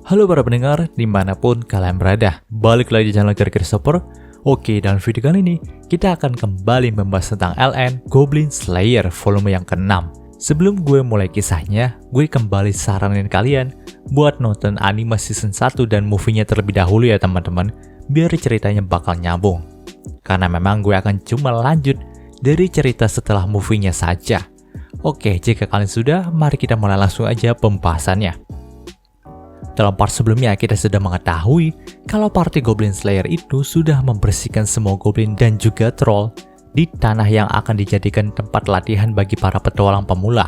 Halo para pendengar, dimanapun kalian berada. Balik lagi di channel Christopher. Oke, dalam video kali ini, kita akan kembali membahas tentang LN Goblin Slayer volume yang ke-6. Sebelum gue mulai kisahnya, gue kembali saranin kalian buat nonton anime season 1 dan movie-nya terlebih dahulu ya teman-teman, biar ceritanya bakal nyambung. Karena memang gue akan cuma lanjut dari cerita setelah movie-nya saja. Oke, jika kalian sudah, mari kita mulai langsung aja pembahasannya. Dalam part sebelumnya, kita sudah mengetahui kalau party Goblin Slayer itu sudah membersihkan semua goblin dan juga troll di tanah yang akan dijadikan tempat latihan bagi para petualang pemula.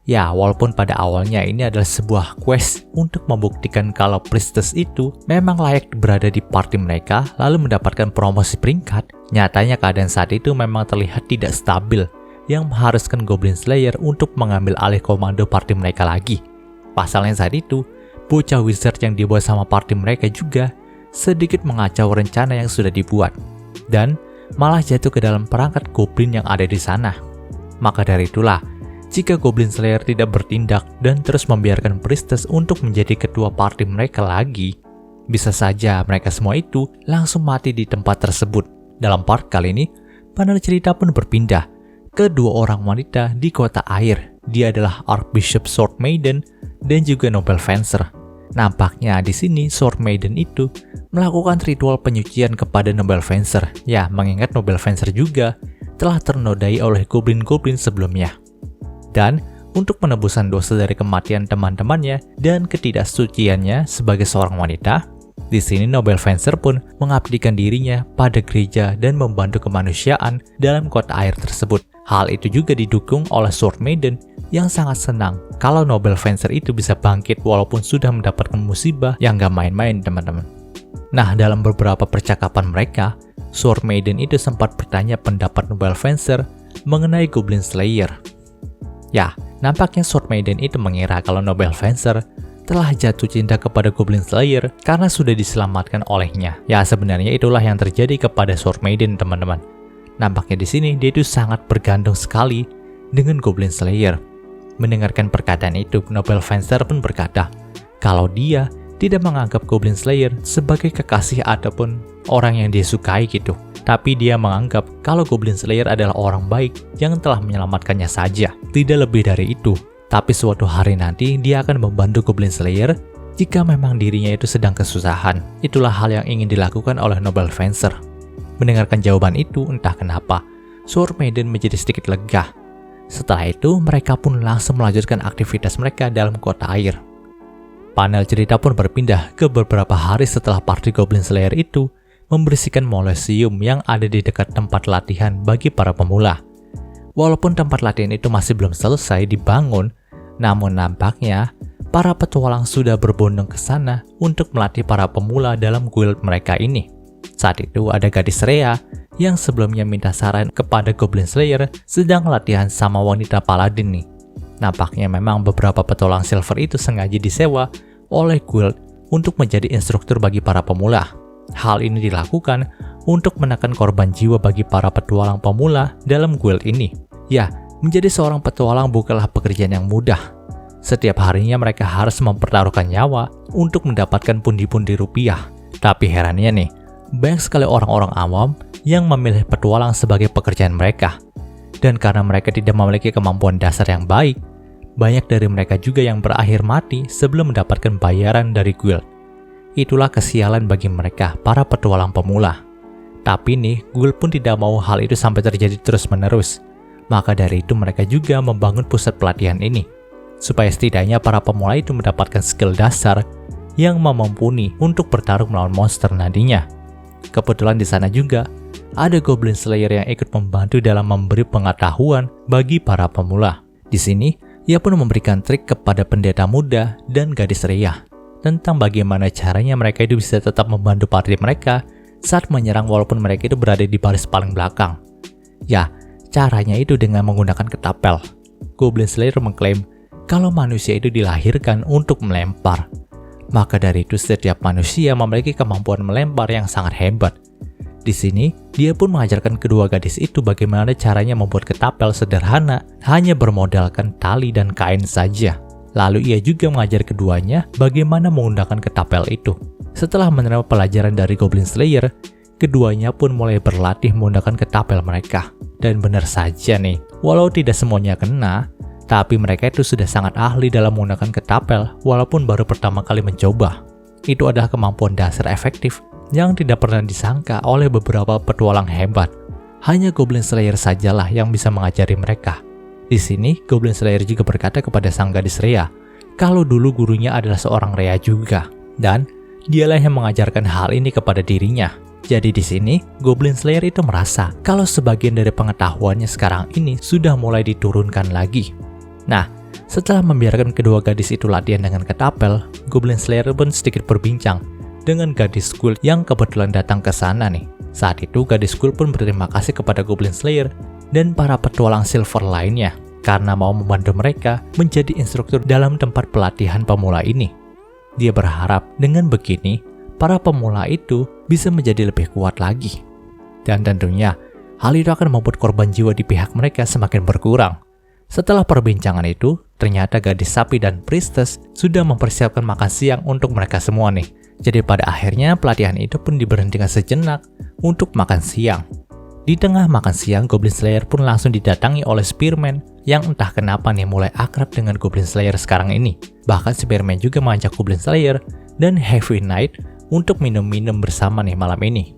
Ya, walaupun pada awalnya ini adalah sebuah quest untuk membuktikan kalau priestess itu memang layak berada di party mereka lalu mendapatkan promosi peringkat, nyatanya keadaan saat itu memang terlihat tidak stabil yang mengharuskan Goblin Slayer untuk mengambil alih komando party mereka lagi. Pasalnya saat itu, bocah wizard yang dibawa sama party mereka juga sedikit mengacau rencana yang sudah dibuat dan malah jatuh ke dalam perangkat goblin yang ada di sana. Maka dari itulah, jika Goblin Slayer tidak bertindak dan terus membiarkan priestess untuk menjadi ketua party mereka lagi, bisa saja mereka semua itu langsung mati di tempat tersebut. Dalam part kali ini, panel cerita pun berpindah ke dua orang wanita di kota air. Dia adalah Archbishop Sword Maiden dan juga Noble Fencer. Nampaknya di sini Sword Maiden itu melakukan ritual penyucian kepada Noble Fencer. Ya, mengingat Noble Fencer juga telah ternodai oleh goblin-goblin sebelumnya. Dan untuk penebusan dosa dari kematian teman-temannya dan ketidaksuciannya sebagai seorang wanita, di sini Noble Fencer pun mengabdikan dirinya pada gereja dan membantu kemanusiaan dalam kota air tersebut. Hal itu juga didukung oleh Sword Maiden yang sangat senang kalau Noble Fencer itu bisa bangkit walaupun sudah mendapatkan musibah yang gak main-main teman-teman. Nah, dalam beberapa percakapan mereka, Sword Maiden itu sempat bertanya pendapat Noble Fencer mengenai Goblin Slayer. Ya, nampaknya Sword Maiden itu mengira kalau Noble Fencer telah jatuh cinta kepada Goblin Slayer karena sudah diselamatkan olehnya. Ya, sebenarnya itulah yang terjadi kepada Sword Maiden teman-teman. Nampaknya di sini dia itu sangat bergantung sekali dengan Goblin Slayer. Mendengarkan perkataan itu, Noble Fencer pun berkata kalau dia tidak menganggap Goblin Slayer sebagai kekasih ataupun orang yang dia sukai gitu. Tapi dia menganggap kalau Goblin Slayer adalah orang baik yang telah menyelamatkannya saja. Tidak lebih dari itu. Tapi suatu hari nanti dia akan membantu Goblin Slayer jika memang dirinya itu sedang kesusahan. Itulah hal yang ingin dilakukan oleh Noble Fencer. Mendengarkan jawaban itu, entah kenapa, Sword Maiden menjadi sedikit lega. Setelah itu, mereka pun langsung melanjutkan aktivitas mereka dalam kota air. Panel cerita pun berpindah ke beberapa hari setelah party Goblin Slayer itu membersihkan Molosium yang ada di dekat tempat latihan bagi para pemula. Walaupun tempat latihan itu masih belum selesai dibangun, namun nampaknya para petualang sudah berbondong ke sana untuk melatih para pemula dalam guild mereka ini. Saat itu ada gadis Rhea yang sebelumnya minta saran kepada Goblin Slayer sedang latihan sama wanita paladin nih. Nampaknya memang beberapa petualang silver itu sengaja disewa oleh guild untuk menjadi instruktur bagi para pemula. Hal ini dilakukan untuk menekan korban jiwa bagi para petualang pemula dalam guild ini. Ya, menjadi seorang petualang bukanlah pekerjaan yang mudah. Setiap harinya mereka harus mempertaruhkan nyawa untuk mendapatkan pundi-pundi rupiah. Tapi herannya nih, banyak sekali orang-orang awam yang memilih petualang sebagai pekerjaan mereka. Dan karena mereka tidak memiliki kemampuan dasar yang baik, banyak dari mereka juga yang berakhir mati sebelum mendapatkan bayaran dari guild. Itulah kesialan bagi mereka, para petualang pemula. Tapi nih, guild pun tidak mau hal itu sampai terjadi terus-menerus. Maka dari itu mereka juga membangun pusat pelatihan ini, supaya setidaknya para pemula itu mendapatkan skill dasar yang mumpuni untuk bertarung melawan monster nantinya. Kebetulan di sana juga ada Goblin Slayer yang ikut membantu dalam memberi pengetahuan bagi para pemula. Di sini, ia pun memberikan trik kepada pendeta muda dan gadis Rhea tentang bagaimana caranya mereka itu bisa tetap membantu party mereka saat menyerang walaupun mereka itu berada di baris paling belakang. Ya, caranya itu dengan menggunakan ketapel. Goblin Slayer mengklaim kalau manusia itu dilahirkan untuk melempar. Maka dari itu setiap manusia memiliki kemampuan melempar yang sangat hebat. Di sini, dia pun mengajarkan kedua gadis itu bagaimana caranya membuat ketapel sederhana hanya bermodalkan tali dan kain saja. Lalu ia juga mengajar keduanya bagaimana menggunakan ketapel itu. Setelah menerima pelajaran dari Goblin Slayer, keduanya pun mulai berlatih menggunakan ketapel mereka. Dan benar saja nih, walau tidak semuanya kena, tapi mereka itu sudah sangat ahli dalam menggunakan ketapel walaupun baru pertama kali mencoba. Itu adalah kemampuan dasar efektif yang tidak pernah disangka oleh beberapa petualang hebat. Hanya Goblin Slayer sajalah yang bisa mengajari mereka. Di sini, Goblin Slayer juga berkata kepada sang gadis Rhea, kalau dulu gurunya adalah seorang Rhea juga, dan dialah yang mengajarkan hal ini kepada dirinya. Jadi di sini, Goblin Slayer itu merasa kalau sebagian dari pengetahuannya sekarang ini sudah mulai diturunkan lagi. Nah, setelah membiarkan kedua gadis itu latihan dengan ketapel, Goblin Slayer pun sedikit berbincang dengan gadis Skull yang kebetulan datang ke sana nih. Saat itu, gadis Skull pun berterima kasih kepada Goblin Slayer dan para petualang Silver lainnya karena mau membantu mereka menjadi instruktur dalam tempat pelatihan pemula ini. Dia berharap dengan begini, para pemula itu bisa menjadi lebih kuat lagi. Dan tentunya, hal itu akan membuat korban jiwa di pihak mereka semakin berkurang. Setelah perbincangan itu, ternyata gadis sapi dan priestess sudah mempersiapkan makan siang untuk mereka semua nih. Jadi pada akhirnya pelatihan itu pun diberhentikan sejenak untuk makan siang. Di tengah makan siang, Goblin Slayer pun langsung didatangi oleh Spearman yang entah kenapa nih mulai akrab dengan Goblin Slayer sekarang ini. Bahkan Spearman juga mengajak Goblin Slayer dan Heavy Knight untuk minum-minum bersama nih malam ini.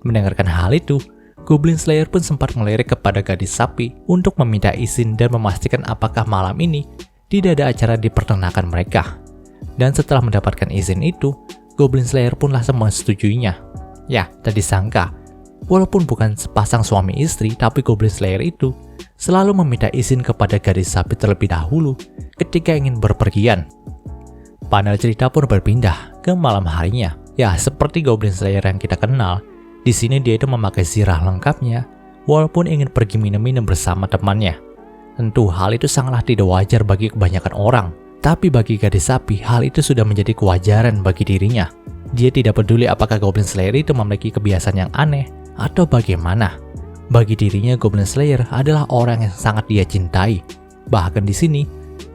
Mendengarkan hal itu, Goblin Slayer pun sempat melirik kepada gadis sapi untuk meminta izin dan memastikan apakah malam ini tidak ada acara di peternakan mereka. Dan setelah mendapatkan izin itu, Goblin Slayer pun langsung menyetujuinya. Ya, tak disangka, walaupun bukan sepasang suami istri, tapi Goblin Slayer itu selalu meminta izin kepada gadis sapi terlebih dahulu ketika ingin berpergian. Panel cerita pun berpindah ke malam harinya. Ya, seperti Goblin Slayer yang kita kenal, di sini dia itu memakai zirah lengkapnya, walaupun ingin pergi minum-minum bersama temannya. Tentu hal itu sangatlah tidak wajar bagi kebanyakan orang, tapi bagi gadis sapi, hal itu sudah menjadi kewajaran bagi dirinya. Dia tidak peduli apakah Goblin Slayer itu memiliki kebiasaan yang aneh atau bagaimana. Bagi dirinya, Goblin Slayer adalah orang yang sangat dia cintai. Bahkan di sini,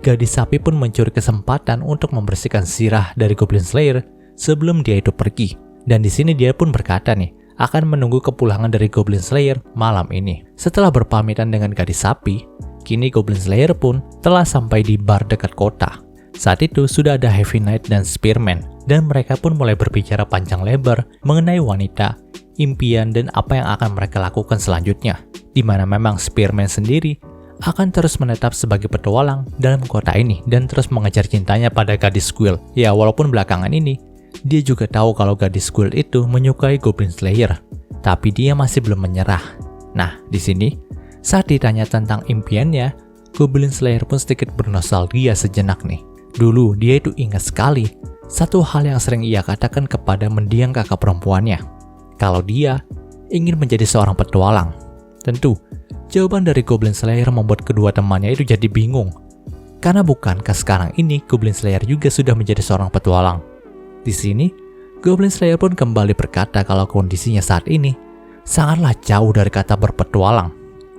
gadis sapi pun mencuri kesempatan untuk membersihkan zirah dari Goblin Slayer sebelum dia itu pergi. Dan di sini dia pun berkata nih, akan menunggu kepulangan dari Goblin Slayer malam ini. Setelah berpamitan dengan gadis sapi, kini Goblin Slayer pun telah sampai di bar dekat kota. Saat itu sudah ada Heavy Knight dan Spearman, dan mereka pun mulai berbicara panjang lebar mengenai wanita, impian, dan apa yang akan mereka lakukan selanjutnya. Di mana memang Spearman sendiri akan terus menetap sebagai petualang dalam kota ini dan terus mengejar cintanya pada gadis Squill. Ya, walaupun belakangan ini dia juga tahu kalau gadis Squill itu menyukai Goblin Slayer, tapi dia masih belum menyerah. Nah, di sini saat ditanya tentang impiannya, Goblin Slayer pun sedikit bernostalgia sejenak nih. Dulu dia itu ingat sekali satu hal yang sering ia katakan kepada mendiang kakak perempuannya, kalau dia ingin menjadi seorang petualang. Tentu, jawaban dari Goblin Slayer membuat kedua temannya itu jadi bingung. Karena bukankah sekarang ini Goblin Slayer juga sudah menjadi seorang petualang? Di sini, Goblin Slayer pun kembali berkata kalau kondisinya saat ini sangatlah jauh dari kata berpetualang.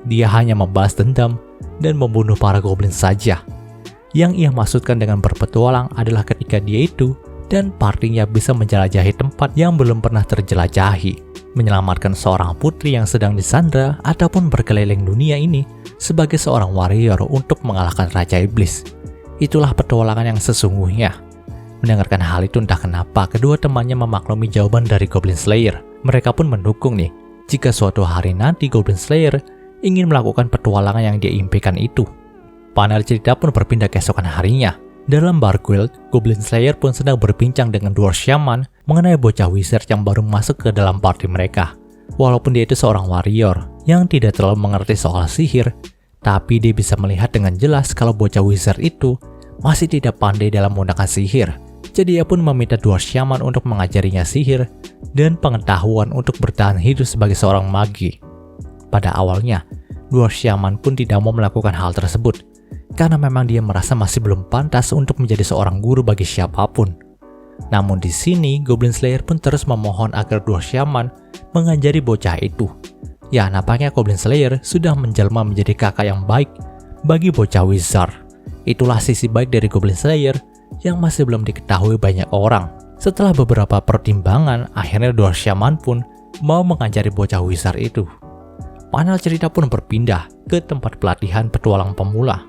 Dia hanya membalas dendam dan membunuh para goblin saja. Yang ia maksudkan dengan berpetualang adalah ketika dia itu dan partinya bisa menjelajahi tempat yang belum pernah terjelajahi, menyelamatkan seorang putri yang sedang disandra, ataupun berkeliling dunia ini sebagai seorang warrior untuk mengalahkan Raja Iblis. Itulah petualangan yang sesungguhnya. Mendengarkan hal itu, entah kenapa kedua temannya memaklumi jawaban dari Goblin Slayer. Mereka pun mendukung nih, jika suatu hari nanti Goblin Slayer ingin melakukan petualangan yang dia impikan itu. Panel cerita pun berpindah keesokan harinya. Dalam bar guild, Goblin Slayer pun sedang berbincang dengan Dwarf Shaman mengenai bocah wizard yang baru masuk ke dalam party mereka. Walaupun dia itu seorang warrior yang tidak terlalu mengerti soal sihir, tapi dia bisa melihat dengan jelas kalau bocah wizard itu masih tidak pandai dalam menggunakan sihir. Jadi ia pun meminta Dwarf Shaman untuk mengajarinya sihir dan pengetahuan untuk bertahan hidup sebagai seorang magi. Pada awalnya, Dwarf Shaman pun tidak mau melakukan hal tersebut, karena memang dia merasa masih belum pantas untuk menjadi seorang guru bagi siapapun. Namun di sini, Goblin Slayer pun terus memohon agar Dwarf Shaman mengajari bocah itu. Ya, nampaknya Goblin Slayer sudah menjelma menjadi kakak yang baik bagi bocah wizard. Itulah sisi baik dari Goblin Slayer yang masih belum diketahui banyak orang. Setelah beberapa pertimbangan, akhirnya Dwarf Shaman pun mau mengajari bocah wizard itu. Panel cerita pun berpindah ke tempat pelatihan petualang pemula.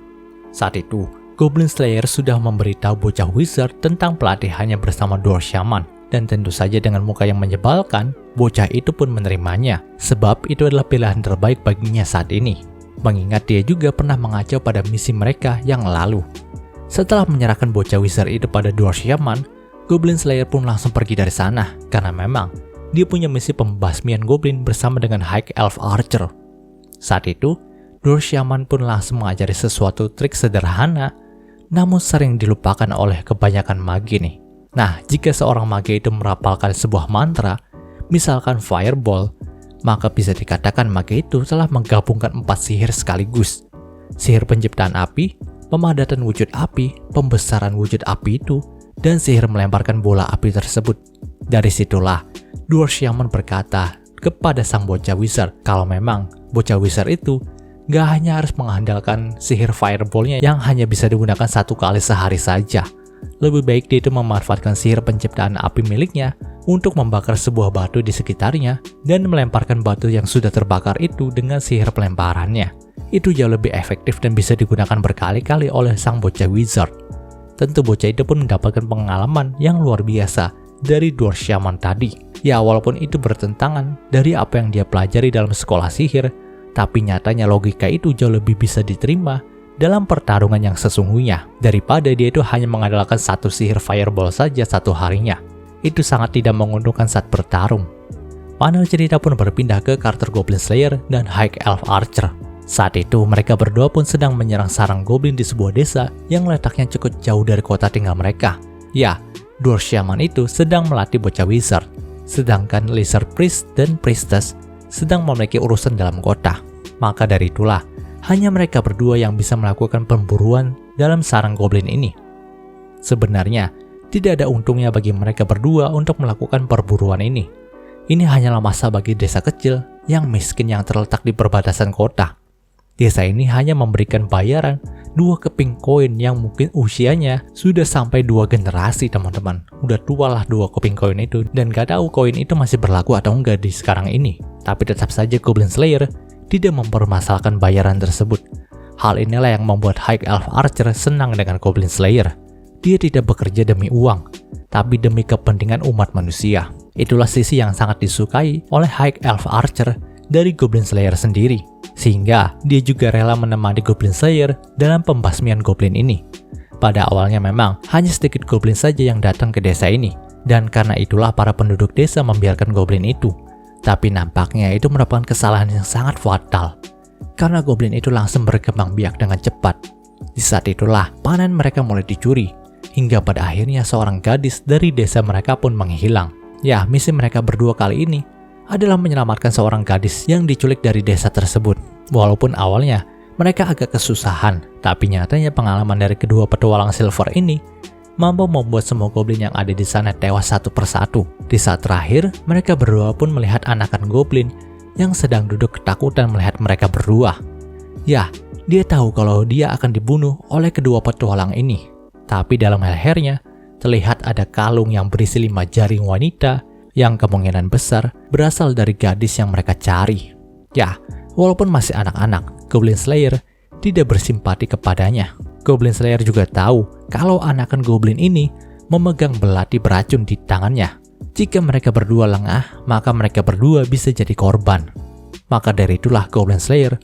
Saat itu, Goblin Slayer sudah memberitahu bocah wizard tentang pelatihannya bersama Dwarf Shaman. Dan tentu saja dengan muka yang menyebalkan, bocah itu pun menerimanya, sebab itu adalah pilihan terbaik baginya saat ini. Mengingat dia juga pernah mengacau pada misi mereka yang lalu. Setelah menyerahkan bocah wizard itu pada Dwarf Shaman, Goblin Slayer pun langsung pergi dari sana, karena memang dia punya misi pembasmian goblin bersama dengan High Elf Archer. Saat itu, Dwarf Shaman pun langsung mengajari sesuatu trik sederhana, namun sering dilupakan oleh kebanyakan mage nih. Nah, jika seorang mage itu merapalkan sebuah mantra, misalkan Fireball, maka bisa dikatakan mage itu telah menggabungkan 4 sihir sekaligus. Sihir penciptaan api, pemadatan wujud api, pembesaran wujud api itu, dan sihir melemparkan bola api tersebut. Dari situlah, Dwarf Shaman berkata kepada sang bocah wizard kalau memang bocah wizard itu gak hanya harus mengandalkan sihir Fireball-nya yang hanya bisa digunakan 1 kali sehari saja. Lebih baik dia itu memanfaatkan sihir penciptaan api miliknya untuk membakar sebuah batu di sekitarnya dan melemparkan batu yang sudah terbakar itu dengan sihir pelemparannya. Itu jauh lebih efektif dan bisa digunakan berkali-kali oleh sang bocah wizard. Tentu bocah itu pun mendapatkan pengalaman yang luar biasa dari Dwarf Shaman tadi. Ya, walaupun itu bertentangan dari apa yang dia pelajari dalam sekolah sihir, tapi nyatanya logika itu jauh lebih bisa diterima dalam pertarungan yang sesungguhnya daripada dia itu hanya mengandalkan 1 sihir Fireball saja satu harinya. Itu sangat tidak menguntungkan saat bertarung. Panel cerita pun berpindah ke karakter Goblin Slayer dan High Elf Archer. Saat itu mereka berdua pun sedang menyerang sarang goblin di sebuah desa yang letaknya cukup jauh dari kota tinggal mereka. Ya, Dwarf Shaman itu sedang melatih bocah wizard, sedangkan Lizard Priest dan Priestess sedang memiliki urusan dalam kota. Maka dari itulah, hanya mereka berdua yang bisa melakukan pemburuan dalam sarang goblin ini. Sebenarnya, tidak ada untungnya bagi mereka berdua untuk melakukan perburuan ini. Ini hanyalah masa bagi desa kecil yang miskin yang terletak di perbatasan kota. Desa ini hanya memberikan bayaran 2 keping koin yang mungkin usianya sudah sampai 2 generasi teman-teman. Udah tua lah 2 keping koin itu, dan gak tahu koin itu masih berlaku atau enggak di sekarang ini. Tapi tetap saja Goblin Slayer tidak mempermasalahkan bayaran tersebut. Hal inilah yang membuat High Elf Archer senang dengan Goblin Slayer. Dia tidak bekerja demi uang, tapi demi kepentingan umat manusia. Itulah sisi yang sangat disukai oleh High Elf Archer dari Goblin Slayer sendiri, sehingga dia juga rela menemani Goblin Slayer dalam pembasmian goblin ini. Pada awalnya memang hanya sedikit goblin saja yang datang ke desa ini, dan karena itulah para penduduk desa membiarkan goblin itu. Tapi nampaknya itu merupakan kesalahan yang sangat fatal, karena goblin itu langsung berkembang biak dengan cepat. Di saat itulah panen mereka mulai dicuri, hingga pada akhirnya seorang gadis dari desa mereka pun menghilang. Ya, misi mereka berdua kali ini adalah menyelamatkan seorang gadis yang diculik dari desa tersebut. Walaupun awalnya mereka agak kesusahan, tapi nyatanya pengalaman dari kedua petualang silver ini mampu membuat semua goblin yang ada di sana tewas satu persatu. Di saat terakhir, mereka berdua pun melihat anakan goblin yang sedang duduk ketakutan melihat mereka berdua. Ya, dia tahu kalau dia akan dibunuh oleh kedua petualang ini. Tapi dalam lehernya terlihat ada kalung yang berisi 5 jaring wanita yang kemungkinan besar berasal dari gadis yang mereka cari. Ya, walaupun masih anak-anak, Goblin Slayer tidak bersimpati kepadanya. Goblin Slayer juga tahu kalau anakan goblin ini memegang belati beracun di tangannya. Jika mereka berdua lengah, maka mereka berdua bisa jadi korban. Maka dari itulah Goblin Slayer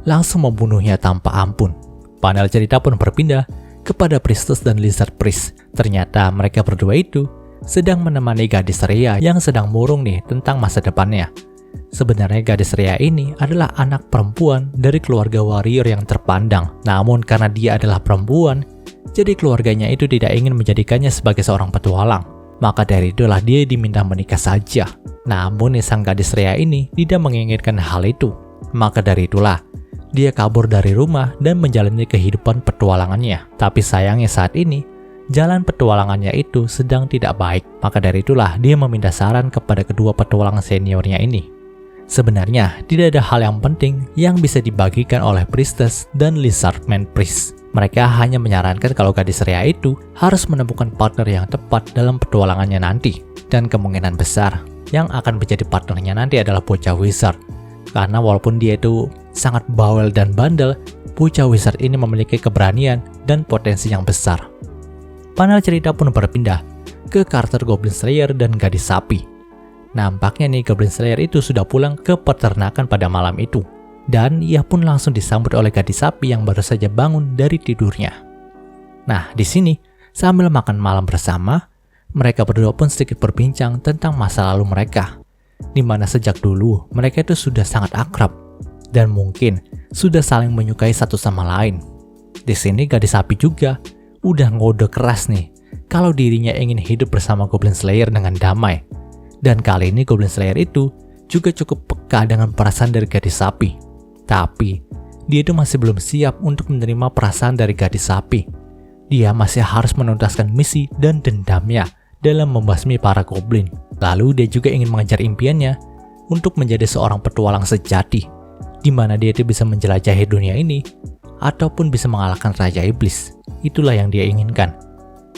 langsung membunuhnya tanpa ampun. Panel cerita pun berpindah kepada Priestess dan Lizard Priest. Ternyata mereka berdua itu sedang menemani gadis Rhea yang sedang murung nih tentang masa depannya. Sebenarnya gadis Rhea ini adalah anak perempuan dari keluarga warrior yang terpandang. Namun karena dia adalah perempuan, jadi keluarganya itu tidak ingin menjadikannya sebagai seorang petualang. Maka dari itulah dia diminta menikah saja. Namun sang gadis Rhea ini tidak menginginkan hal itu. Maka dari itulah dia kabur dari rumah dan menjalani kehidupan petualangannya. Tapi sayangnya saat ini, jalan petualangannya itu sedang tidak baik. Maka dari itulah dia meminta saran kepada kedua petualang seniornya ini. Sebenarnya, tidak ada hal yang penting yang bisa dibagikan oleh Priestess dan Lizardman Priest. Mereka hanya menyarankan kalau gadis Rhea itu harus menemukan partner yang tepat dalam petualangannya nanti. Dan kemungkinan besar, yang akan menjadi partnernya nanti adalah bocah wizard. Karena walaupun dia itu sangat bawel dan bandel, bocah wizard ini memiliki keberanian dan potensi yang besar. Panel cerita pun berpindah ke karakter Goblin Slayer dan gadis sapi. Nampaknya nih Goblin Slayer itu sudah pulang ke peternakan pada malam itu. Dan ia pun langsung disambut oleh gadis sapi yang baru saja bangun dari tidurnya. Nah, di sini sambil makan malam bersama, mereka berdua pun sedikit berbincang tentang masa lalu mereka. Di mana sejak dulu mereka itu sudah sangat akrab dan mungkin sudah saling menyukai satu sama lain. Di sini gadis sapi juga udah ngode keras nih kalau dirinya ingin hidup bersama Goblin Slayer dengan damai. Dan kali ini Goblin Slayer itu juga cukup peka dengan perasaan dari gadis sapi. Tapi, dia itu masih belum siap untuk menerima perasaan dari gadis sapi. Dia masih harus menuntaskan misi dan dendamnya dalam membasmi para goblin. Lalu dia juga ingin mengejar impiannya untuk menjadi seorang petualang sejati, di mana dia itu bisa menjelajahi dunia ini, ataupun bisa mengalahkan Raja Iblis. Itulah yang dia inginkan.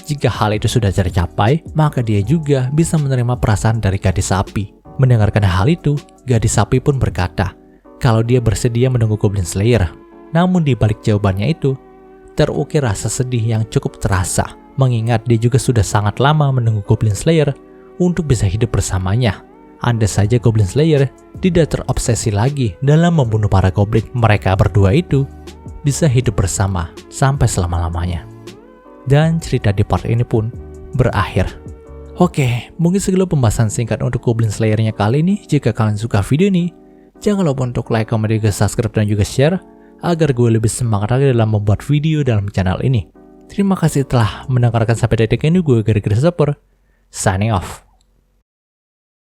Jika hal itu sudah tercapai, maka dia juga bisa menerima perasaan dari gadis sapi. Mendengarkan hal itu, gadis sapi pun berkata kalau dia bersedia menunggu Goblin Slayer. Namun di balik jawabannya itu, terukir rasa sedih yang cukup terasa, mengingat dia juga sudah sangat lama menunggu Goblin Slayer untuk bisa hidup bersamanya. Andai saja Goblin Slayer tidak terobsesi lagi dalam membunuh para goblin, mereka berdua itu bisa hidup bersama sampai selama-lamanya. Dan cerita di part ini pun berakhir. Oke, mungkin segitu pembahasan singkat untuk Goblin Slayer-nya kali ini. Jika kalian suka video ini, jangan lupa untuk like, komen, juga subscribe, dan juga share agar gue lebih semangat lagi dalam membuat video dalam channel ini. Terima kasih telah mendengarkan sampai detik ini. Gue Gary Christopher, signing off.